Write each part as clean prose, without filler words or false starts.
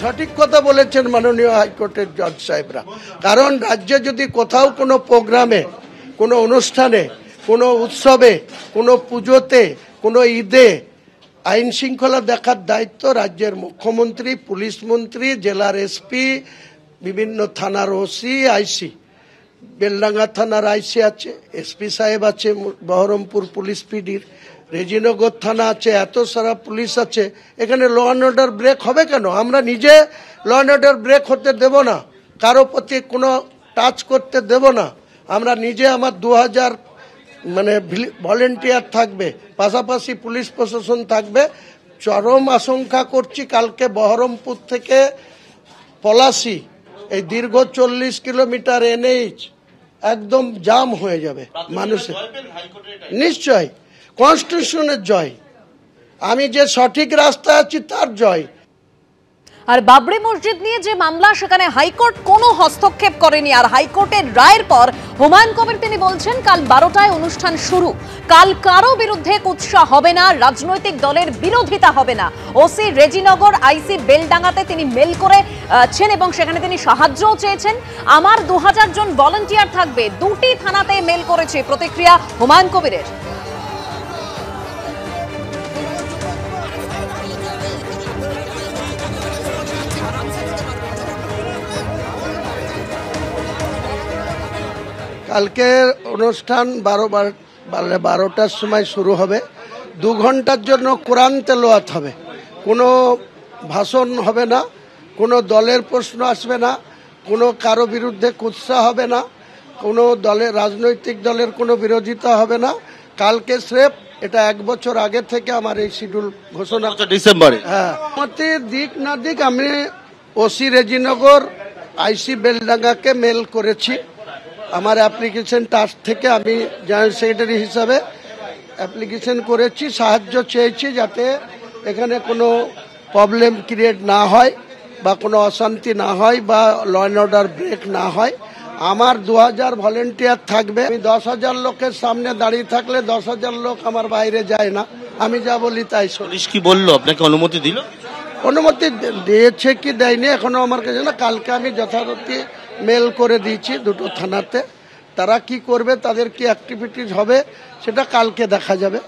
সঠিক কথা বলেছেন মাননীয় হাইকোর্টের জজ সাহেবরা। কারণ রাজ্যে যদি কোথাও কোনো প্রোগ্রামে, কোনো অনুষ্ঠানে, কোনো উৎসবে, কোনো পুজোতে, কোনো ঈদে আইন শৃঙ্খলা দেখার দায়িত্ব রাজ্যের মুখ্যমন্ত্রী, পুলিশ মন্ত্রী, জেলার এসপি, বিভিন্ন থানার ওসি, আইসি, বেলডাঙ্গা থানার আইসি আছে, এসপি সাহেব আছে, বহরমপুর পুলিশ পিডির, রেজিনগর থানা আছে, এত সারা পুলিশ আছে। এখানে ল অ্যান্ড অর্ডার ব্রেক হবে কেন? আমরা নিজে ল অ্যান্ড অর্ডার ব্রেক হতে দেব না, কারো প্রতি কোনো টাচ করতে দেব না। আমরা নিজে আমার 2000 ভলেন্টিয়ার থাকবে, পাশাপাশি পুলিশ প্রশাসন থাকবে। চরম আশঙ্কা করছি কালকে বহরমপুর থেকে পলাশী এই দীর্ঘ 40 কিলোমিটার এনএইচ একদম জাম হয়ে যাবে মানুষের। নিশ্চয় কনস্টিটিউশনের জয়, আমি যে সঠিক রাস্তা আছি তার জয়। আর বাবরি মসজিদ নিয়ে যে মামলা, সেখানে হাইকোর্ট কোনো হস্তক্ষেপ করেনি। আর হাইকোর্টের রায়ের পর হুমায়ুন কবির তিনি বলছেন কাল 12টায় অনুষ্ঠান শুরু, কাল কারো বিরুদ্ধে কুৎসা হবে না, রাজনৈতিক দলের বিরোধিতা হবে না। ওসি রেজিনগর, আইসি বেলডাঙ্গাতে তিনি মেল করেছেন এবং সেখানে তিনি সাহায্যও চেয়েছেন। আমার 2000 জন ভলান্টিয়ার থাকবে, 2টি থানাতে মেল করেছে, প্রতিক্রিয়া হুমায়ুন কবিরের। কালকে অনুষ্ঠান 12টার সময় শুরু হবে। 2 ঘন্টার জন্য কোরআন তেলাওয়াত হবে, কোনো ভাষণ হবে না, কোনো দলের প্রশ্ন আসবে না, কোনো কারো বিরুদ্ধে কুৎসা হবে না, কোনো দলের রাজনৈতিক দলের কোনো বিরোধিতা হবে না। কালকে স্রেফ এটা 1 বছর আগে থেকে আমার এই শিডিউল ঘোষণা, ডিসেম্বরে। হ্যাঁ, মতে দিক না দিক আমি ওসি রেজিনগর, আইসি বেলডাঙ্গাকে মেল করেছি। আমার অ্যাপ্লিকেশন টাস্ক থেকে আমি জয়েন্ট সেক্রেটারি হিসাবে অ্যাপ্লিকেশন করেছি, সাহায্য চেয়েছি যাতে এখানে কোনো প্রবলেম ক্রিয়েট না হয় বা কোনো অশান্তি না হয় বা ল অ্যান্ড অর্ডার ব্রেক না হয়। আমার 2000 ভলেন্টিয়ার থাকবে। আমি 10,000 লোকের সামনে দাঁড়িয়ে থাকলে 10,000 লোক আমার বাইরে যায় না, আমি যা বলি তাই। পুলিশ কি বললো, আপনাকে অনুমতি দিল? অনুমতি দিয়েছে কি দেয়নি এখনো আমার কাছে না। কালকে আমি যথারীতি মেল করে দিয়েছি 2টো থানাতে, তারা কি করবে, তাদের কি অ্যাক্টিভিটিস হবে সেটা কালকে দেখা যাবে।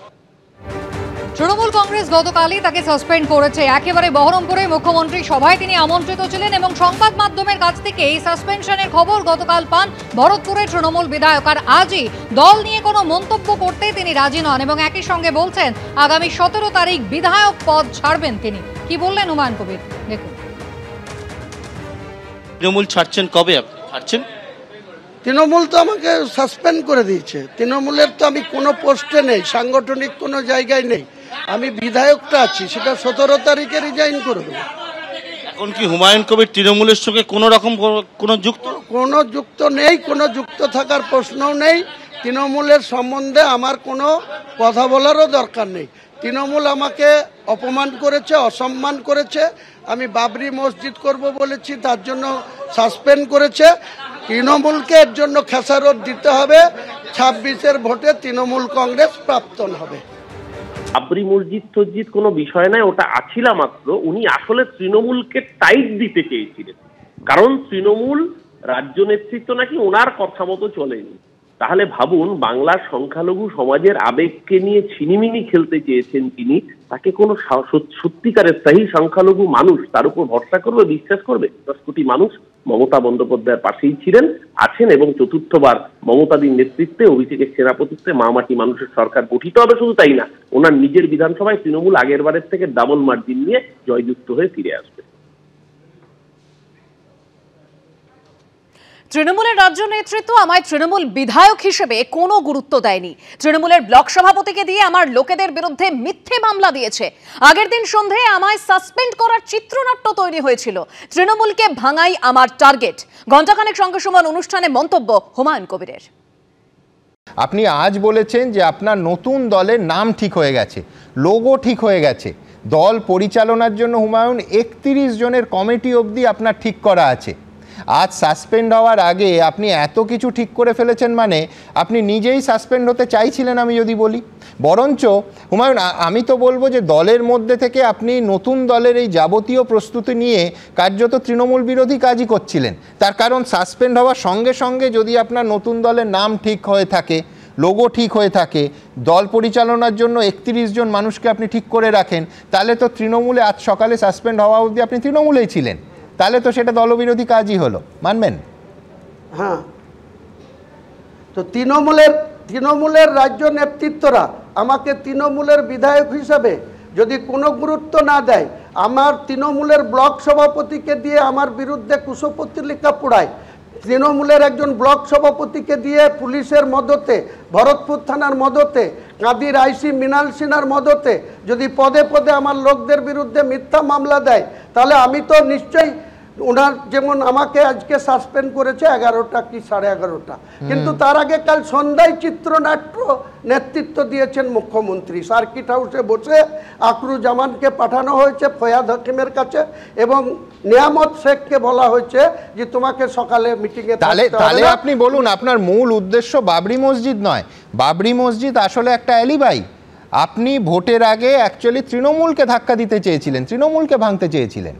তৃণমূল কংগ্রেস গতকালই তাকে সাসপেন্ড করেছে। একেবারে বহরমপুরে মুখ্যমন্ত্রী সভায় তিনি আমন্ত্রিত ছিলেন এবং সংবাদ মাধ্যমের কাছ থেকে এই সাসপেনশনের খবর গতকাল পান ভরতপুরের তৃণমূল বিধায়ক। আর আজই দল নিয়ে কোনো মন্তব্য করতে তিনি রাজি নন এবং একই সঙ্গে বলছেন আগামী 17 তারিখ বিধায়ক পদ ছাড়বেন তিনি। কি বললেন হুমায়ুন কবির, দেখুন। তৃণমূল ছাড়ছেন কবে? আপনি ছাড়ছেন? তৃণমূল তো আমাকে সাসপেন্ড করে দিয়েছে। তৃণমূলের তো আমি কোনো পোস্টে নেই, সাংগঠনিক কোনো জায়গায় নেই। আমি বিধায়কটা আছি, সেটা 17 তারিখে রিজাইন করে দেবো। এখন কি হুমায়ুন কবির তৃণমূলের সঙ্গে কোনো রকম কোনো যুক্ত নেই, কোনো যুক্ত থাকার প্রশ্নও নেই। তৃণমূলের সম্বন্ধে আমার কোনো কথা বলারও দরকার নেই। তৃণমূল আমাকে অপমান করেছে, অসম্মান করেছে। আমি বাবরি মসজিদ করব বলেছি, তার জন্য সাসপেন্ড করেছে। তৃণমূলকে এর জন্য খেসারত দিতে হবে। 26-এর ভোটে তৃণমূল কংগ্রেস প্রাক্তন হবে। বাবরি মসজিদ টসজিদ কোনো বিষয় নয়, ওটা আছিলা মাত্র। উনি আসলে তৃণমূলকে টাইট দিতে চেয়েছিলেন, কারণ তৃণমূল রাজ্য নেতৃত্ব নাকি ওনার কথা মতো চলেনি। তাহলে ভাবুন, বাংলার সংখ্যালঘু সমাজের আবেগকে নিয়ে ছিনিমিনি খেলতে চেয়েছেন তিনি। তাকে কোনো সত্যিকারের স্থায়ী সংখ্যালঘু মানুষ তার উপর ভরসা করবে, বিশ্বাস করবে? 10 কোটি মানুষ মমতা বন্দ্যোপাধ্যায়ের পাশেই ছিলেন, আছেন এবং চতুর্থবার মমতাদীর নেতৃত্বে, অভিষেকের সেনাপতিত্বে মা মাটি মানুষের সরকার গঠিত হবে। শুধু তাই না, ওনার নিজের বিধানসভায় তৃণমূল আগের বারের থেকে ডাবল মার্জিন নিয়ে জয়যুক্ত হয়ে ফিরে আসবে। তৃণমূলের রাজ্য নেতৃত্ব আমায় তৃণমূল বিধায়ক হিসেবে কোনো গুরুত্ব দেয়নি। তৃণমূলের ব্লক সভাপতিকে দিয়ে আমার লোকেদের বিরুদ্ধে মিথ্যে মামলা দিয়েছে। আগের দিন সন্ধ্যায় আমায় সাসপেন্ড করার চিত্রনাট্য তৈরি হয়েছিল। তৃণমূলকে ভাঙাই আমার টার্গেট। ঘণ্টাখানেক সঙ্গে সমান অনুষ্ঠানে মন্তব্য হুমায়ুন কবিরের। আপনি আজ বলেছেন যে আপনার নতুন দলের নাম ঠিক হয়ে গেছে, লোগো ঠিক হয়ে গেছে, দল পরিচালনার জন্য হুমায়ুন 31 জনের কমিটি অবধি আপনার ঠিক করা আছে। আজ সাসপেন্ড হওয়ার আগে আপনি এত কিছু ঠিক করে ফেলেছেন, মানে আপনি নিজেই সাসপেন্ড হতে চাইছিলেন আমি যদি বলি। বরঞ্চ হুমায়ুন, আমি তো বলবো যে দলের মধ্যে থেকে আপনি নতুন দলের এই যাবতীয় প্রস্তুতি নিয়ে কার্যত তৃণমূল বিরোধী কাজই করছিলেন। তার কারণ সাসপেন্ড হওয়ার সঙ্গে সঙ্গে যদি আপনার নতুন দলের নাম ঠিক হয়ে থাকে, লোগো ঠিক হয়ে থাকে, দল পরিচালনার জন্য 31 জন মানুষকে আপনি ঠিক করে রাখেন, তাহলে তো তৃণমূলে আজ সকালে সাসপেন্ড হওয়া অবধি আপনি তৃণমূলেই ছিলেন, তাহলে তো সেটা দলবিরোধী কাজই হলো, মানবেন? হ্যাঁ, তো তৃণমূলের রাজ্য নেতৃত্বরা আমাকে তৃণমূলের বিধায়ক হিসাবে যদি কোনো গুরুত্ব না দেয়, আমার তৃণমূলের ব্লক সভাপতিকে দিয়ে আমার বিরুদ্ধে কুশপুত্তলিকা পোড়ায়, তৃণমূলের একজন ব্লক সভাপতিকে দিয়ে পুলিশের মদতে, ভরতপুর থানার মদতে, কাঁদির আইসি মৃণাল সিনহার মদতে যদি পদে পদে আমার লোকদের বিরুদ্ধে মিথ্যা মামলা দেয়, তাহলে আমি তো নিশ্চয়ই ওনার, যেমন আমাকে আজকে সাসপেন্ড করেছে 11টা কি 11:30, কিন্তু তার আগে কাল সন্ধ্যায় চিত্রনাট্য নেতৃত্ব দিয়েছেন মুখ্যমন্ত্রী। সার্কিট হাউসে বসে আকরুজ্জামানকে পাঠানো হয়েছে ফয়াদ হাকিমের কাছে এবং নিয়ামত শেখকে বলা হয়েছে যে তোমাকে সকালে মিটিংয়ে। তাহলে আপনি বলুন, আপনার মূল উদ্দেশ্য বাবরি মসজিদ নয়, বাবরি মসজিদ আসলে একটা অ্যালিবাই। আপনি ভোটের আগে অ্যাকচুয়ালি তৃণমূলকে ধাক্কা দিতে চেয়েছিলেন, তৃণমূলকে ভাঙতে চেয়েছিলেন।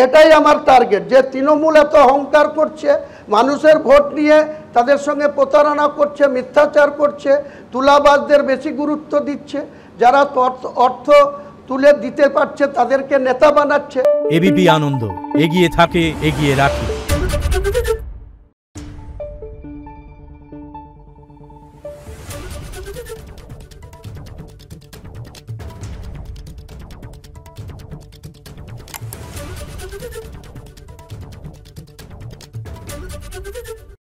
এটাই আমার টার্গেট, যে তৃণমূল এত অহংকার করছে, মানুষের ভোট নিয়ে তাদের সঙ্গে প্রতারণা করছে, মিথ্যাচার করছে, তুলাবাজদের বেশি গুরুত্ব দিচ্ছে, যারা অর্থ তুলে দিতে পারছে তাদেরকে নেতা বানাচ্ছে। এবিপি আনন্দ, এগিয়ে থাকে, এগিয়ে রাখে।